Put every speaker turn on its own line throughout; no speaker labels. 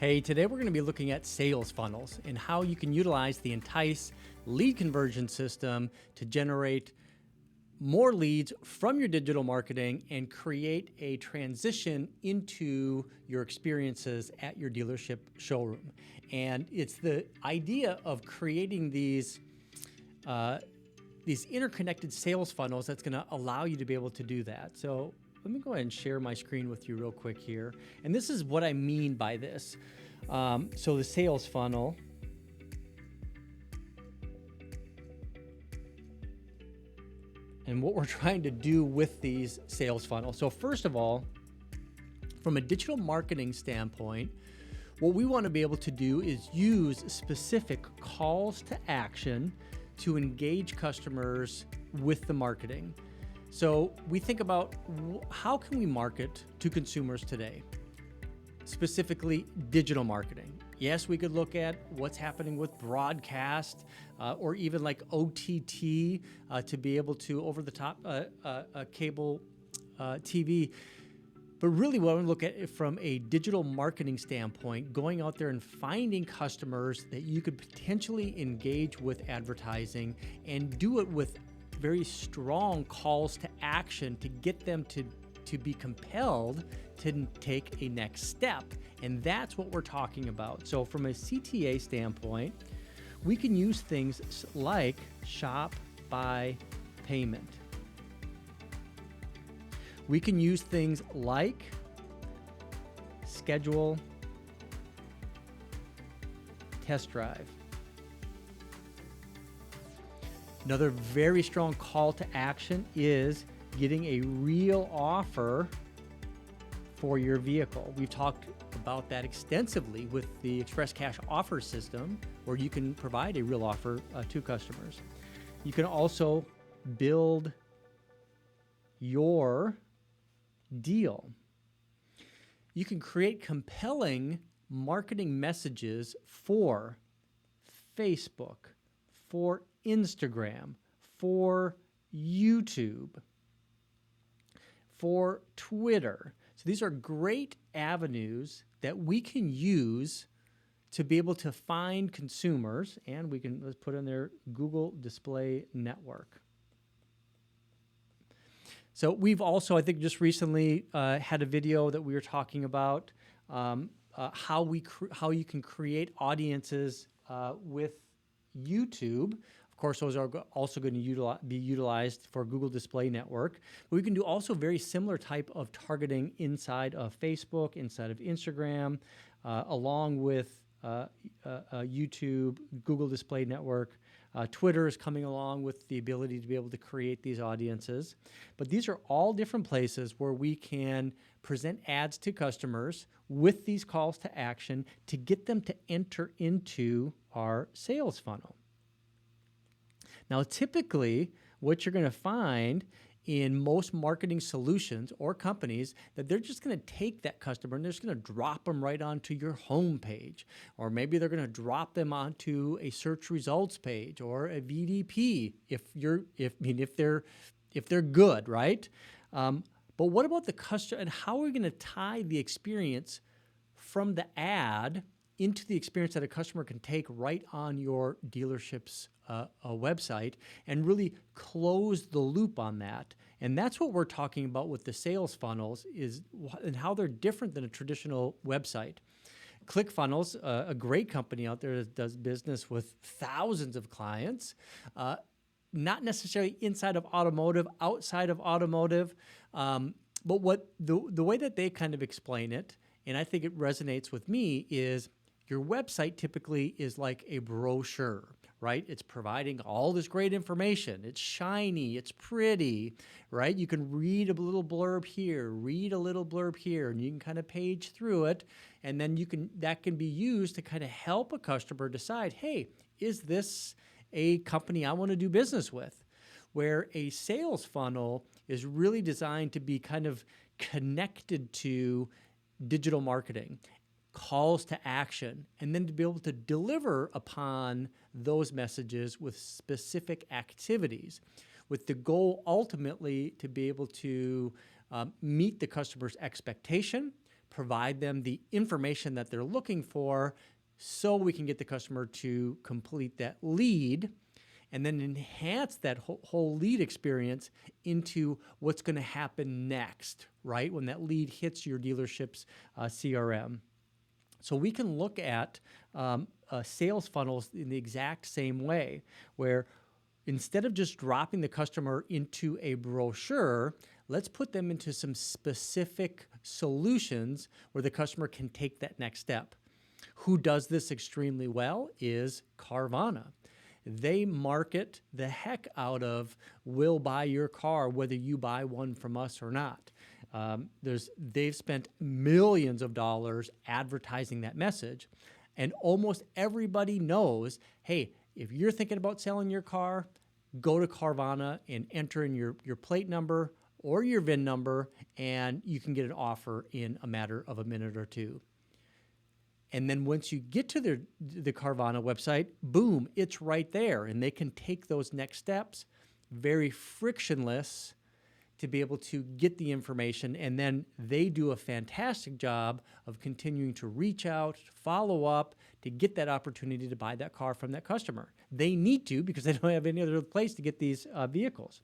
Hey, today we're going to be looking at sales funnels and how you can utilize the Entice lead conversion system to generate more leads from your digital marketing and create a transition into your experiences at your dealership showroom. And it's the idea of creating these interconnected sales funnels that's going to allow you to be able to do that. So let me go ahead and share my screen with you real quick here. And this is what I mean by this. So the sales funnel. And what we're trying to do with these sales funnels. So first of all, from a digital marketing standpoint, what we want to be able to do is use specific calls to action to engage customers with the marketing. So we think about how can we market to consumers today? Specifically digital marketing. Yes, we could look at what's happening with broadcast or even like OTT to be able to over-the-top cable TV. But really what we look at it from a digital marketing standpoint, going out there and finding customers that you could potentially engage with advertising and do it with very strong calls to action to get them to be compelled to take a next step. And that's what we're talking about. So from a CTA standpoint, we can use things like shop by payment. We can use things like schedule test drive. Another very strong call to action is getting a real offer for your vehicle. We've talked about that extensively with the Express Cash offer system, where you can provide a real offer to customers. You can also build your deal. You can create compelling marketing messages for Facebook, for Instagram, for YouTube, for Twitter. So these are great avenues that we can use to be able to find consumers, and we can, let's put in there, Google Display Network. So we've also, I think just recently had a video that we were talking about how you can create audiences with YouTube. Of course, those are also going to be utilized for Google Display Network. But we can do also very similar type of targeting inside of Facebook, inside of Instagram, along with YouTube, Google Display Network. Twitter is coming along with the ability to be able to create these audiences. But these are all different places where we can present ads to customers with these calls to action to get them to enter into our sales funnel. Now, typically, what you're going to find in most marketing solutions or companies, that they're just going to take that customer and they're just going to drop them right onto your home page, or maybe they're going to drop them onto a search results page or a VDP if they're good, right? But what about the customer, and how are we going to tie the experience from the ad into the experience that a customer can take right on your dealership's website and really close the loop on that? And that's what we're talking about with the sales funnels and how they're different than a traditional website. ClickFunnels, a great company out there that does business with thousands of clients, not necessarily inside of automotive, outside of automotive, but what the way that they kind of explain it, and I think it resonates with me, is your website typically is like a brochure, right? It's providing all this great information. It's shiny, it's pretty, right? You can read a little blurb here, read a little blurb here, and you can kind of page through it. And then that can be used to kind of help a customer decide, hey, is this a company I want to do business with? Where a sales funnel is really designed to be kind of connected to digital marketing, calls to action, and then to be able to deliver upon those messages with specific activities, with the goal ultimately to be able to meet the customer's expectation, provide them the information that they're looking for so we can get the customer to complete that lead, and then enhance that whole lead experience into what's going to happen next, right? When that lead hits your dealership's CRM. So we can look at sales funnels in the exact same way, where instead of just dropping the customer into a brochure, let's put them into some specific solutions where the customer can take that next step. Who does this extremely well is Carvana. They market the heck out of "we'll buy your car whether you buy one from us or not." They've spent millions of dollars advertising that message, and almost everybody knows, hey, if you're thinking about selling your car, go to Carvana and enter in your plate number or your VIN number, and you can get an offer in a matter of a minute or two. And then once you get to the Carvana website, boom, it's right there. And they can take those next steps, very frictionless, to be able to get the information. And then they do a fantastic job of continuing to reach out, follow up, to get that opportunity to buy that car from that customer. They need to, because they don't have any other place to get these vehicles.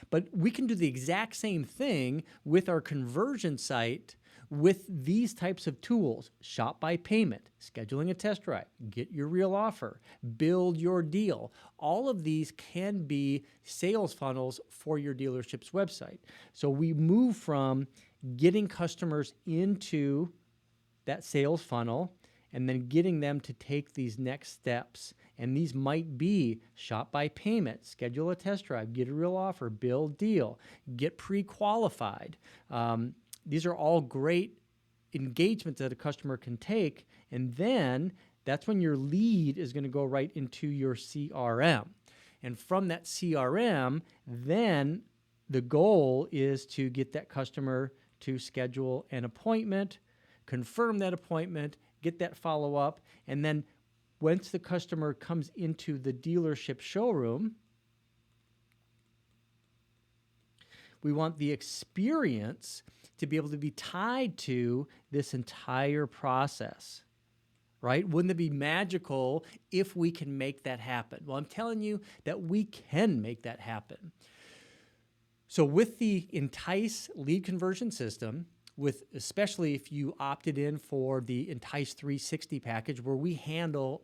But we can do the exact same thing with our conversion site with these types of tools: shop by payment, scheduling a test drive, get your real offer, build your deal. All of these can be sales funnels for your dealership's website. So we move from getting customers into that sales funnel and then getting them to take these next steps. And these might be shop by payment, schedule a test drive, get a real offer, build deal, get pre-qualified. These are all great engagements that a customer can take, and then that's when your lead is going to go right into your CRM. And from that CRM, then the goal is to get that customer to schedule an appointment, confirm that appointment, get that follow-up, and then once the customer comes into the dealership showroom, we want the experience to be able to be tied to this entire process, right? Wouldn't it be magical if we can make that happen? Well, I'm telling you that we can make that happen. So with the Entice lead conversion system, especially if you opted in for the Entice 360 package, where we handle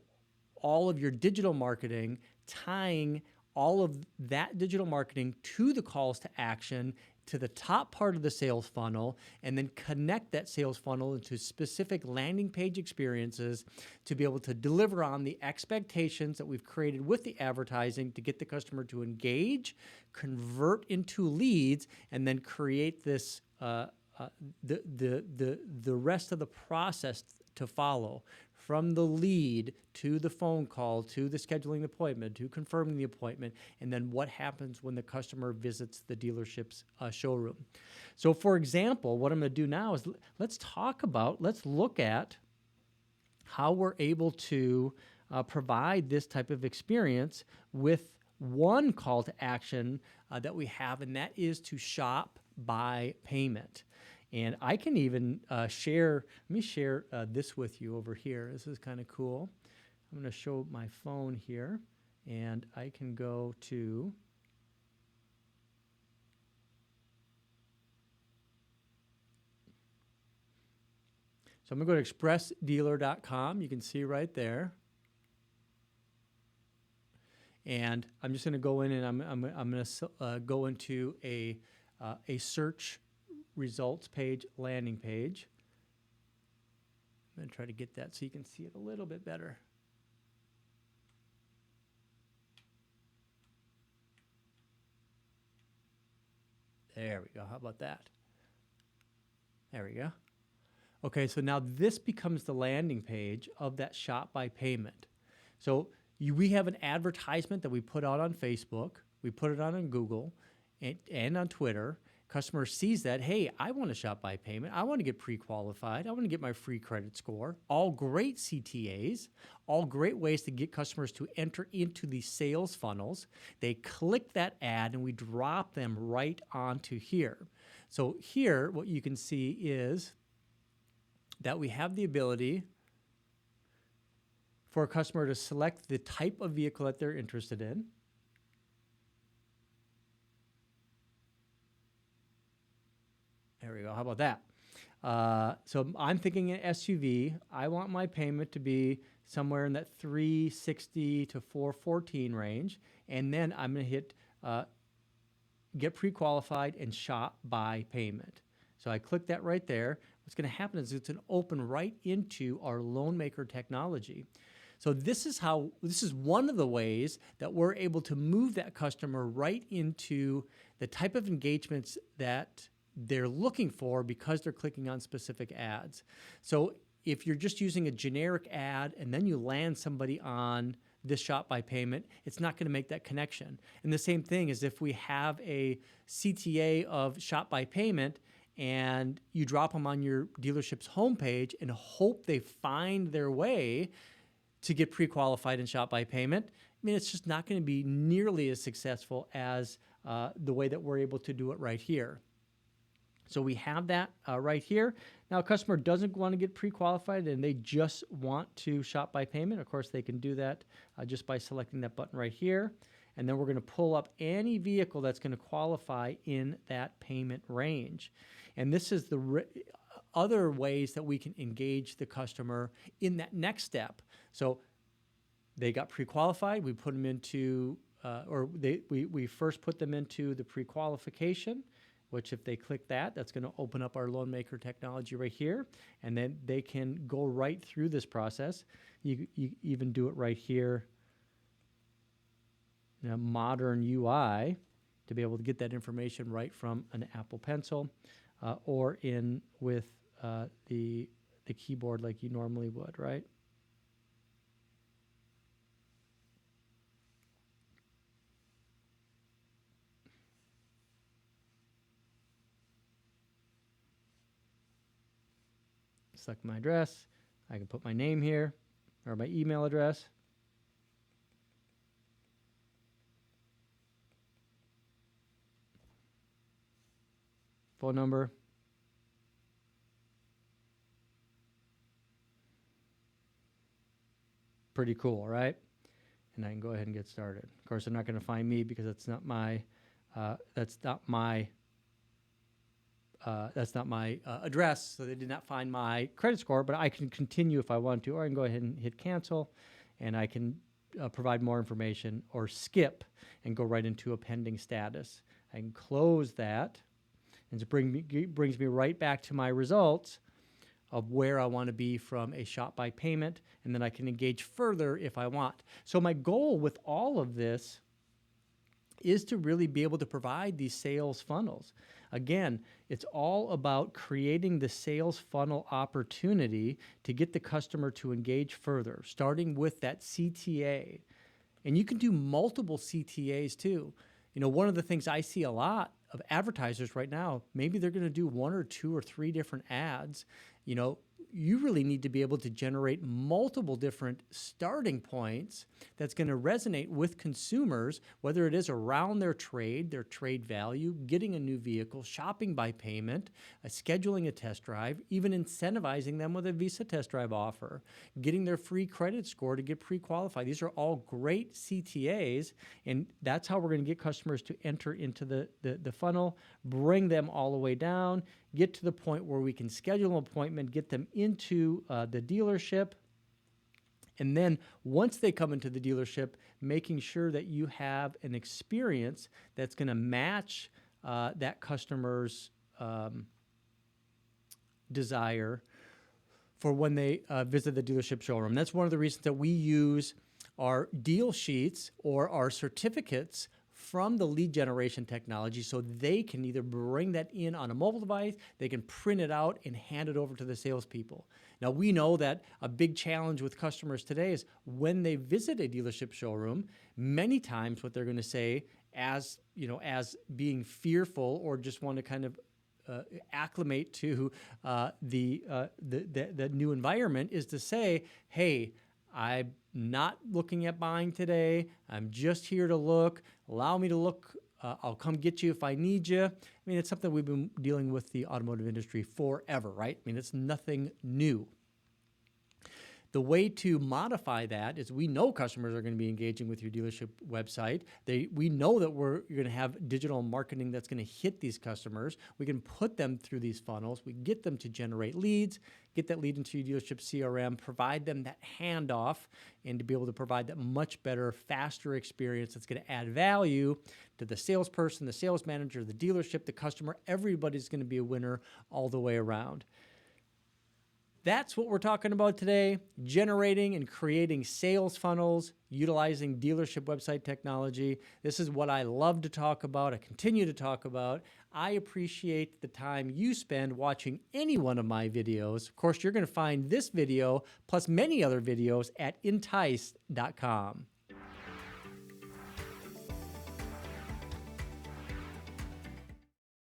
all of your digital marketing, tying all of that digital marketing to the calls to action, to the top part of the sales funnel, and then connect that sales funnel into specific landing page experiences to be able to deliver on the expectations that we've created with the advertising to get the customer to engage, convert into leads, and then create this the rest of the process to follow, from the lead to the phone call, to the scheduling the appointment, to confirming the appointment, and then what happens when the customer visits the dealership's showroom. So for example, what I'm going to do now is let's look at how we're able to provide this type of experience with one call to action that we have, and that is to shop by payment. And I can even share this with you over here. This is kind of cool. I'm going to show my phone here, and I can go to So I'm going to go to expressdealer.com. You can see right there. And I'm just going to go in, and I'm going to go into a search results page, landing page. I'm going to try to get that so you can see it a little bit better. There we go. How about that? There we go. Okay, so now this becomes the landing page of that shop by payment. So we have an advertisement that we put out on Facebook. We put it on Google and on Twitter. Customer sees that, hey, I want to shop by payment. I want to get pre-qualified. I want to get my free credit score. All great CTAs, all great ways to get customers to enter into the sales funnels. They click that ad, and we drop them right onto here. So here, what you can see is that we have the ability for a customer to select the type of vehicle that they're interested in. There we go. How about that? So I'm thinking an SUV. I want my payment to be somewhere in that 360 to 414 range, and then I'm going to hit get pre-qualified and shop by payment. So I click that right there. What's going to happen is it's going to open right into our Loan Maker technology. So this is one of the ways that we're able to move that customer right into the type of engagements that they're looking for because they're clicking on specific ads. So if you're just using a generic ad and then you land somebody on this shop by payment, it's not going to make that connection. And the same thing is if we have a CTA of shop by payment and you drop them on your dealership's homepage and hope they find their way to get pre-qualified and shop by payment, I mean, it's just not going to be nearly as successful as the way that we're able to do it right here. So we have that right here. Now, a customer doesn't want to get pre-qualified and they just want to shop by payment. Of course, they can do that just by selecting that button right here. And then we're going to pull up any vehicle that's going to qualify in that payment range. And this is the other ways that we can engage the customer in that next step. So they got pre-qualified. We put them into, we first put them into the pre-qualification, which if they click that, that's going to open up our Loan Maker technology right here. And then they can go right through this process. You even do it right here in a modern UI to be able to get that information right from an Apple Pencil or in with the keyboard like you normally would, right? Select my address. I can put my name here or my email address. Phone number. Pretty cool, right? And I can go ahead and get started. Of course, they're not going to find me because that's not my address, so they did not find my credit score, but I can continue if I want to, or I can go ahead and hit cancel, and I can provide more information or skip and go right into a pending status. I can close that, and it brings me right back to my results of where I want to be from a shop by payment, and then I can engage further if I want. So my goal with all of this is to really be able to provide these sales funnels. Again, it's all about creating the sales funnel opportunity to get the customer to engage further, starting with that CTA. And you can do multiple CTAs too. You know, one of the things I see a lot of advertisers right now, maybe they're going to do 1 or 2 or 3 different ads. You know, you really need to be able to generate multiple different starting points that's going to resonate with consumers, whether it is around their trade value, getting a new vehicle, shopping by payment, scheduling a test drive, even incentivizing them with a Visa test drive offer, getting their free credit score to get pre-qualified. These are all great CTAs, and that's how we're going to get customers to enter into the funnel, bring them all the way down, get to the point where we can schedule an appointment, get them into the dealership, and then once they come into the dealership, making sure that you have an experience that's going to match that customer's desire for when they visit the dealership showroom. That's one of the reasons that we use our deal sheets or our certificates from the lead generation technology, so they can either bring that in on a mobile device, they can print it out and hand it over to the salespeople. Now, we know that a big challenge with customers today is when they visit a dealership showroom, many times what they're going to say, as being fearful or just want to kind of acclimate to the new environment, is to say, hey, I'm not looking at buying today. I'm just here to look. Allow me to look I'll come get you if I need you. I mean, it's something we've been dealing with the automotive industry forever, right? I mean, it's nothing new. The way to modify that is we know customers are going to be engaging with your dealership website. We know that you're going to have digital marketing that's going to hit these customers. We can put them through these funnels. We get them to generate leads, get that lead into your dealership CRM, provide them that handoff, and to be able to provide that much better, faster experience that's going to add value to the salesperson, the sales manager, the dealership, the customer. Everybody's going to be a winner all the way around. That's what we're talking about today, generating and creating sales funnels, utilizing dealership website technology. This is what I love to talk about. I continue to talk about. I appreciate the time you spend watching any one of my videos. Of course, you're going to find this video plus many other videos at entice.com.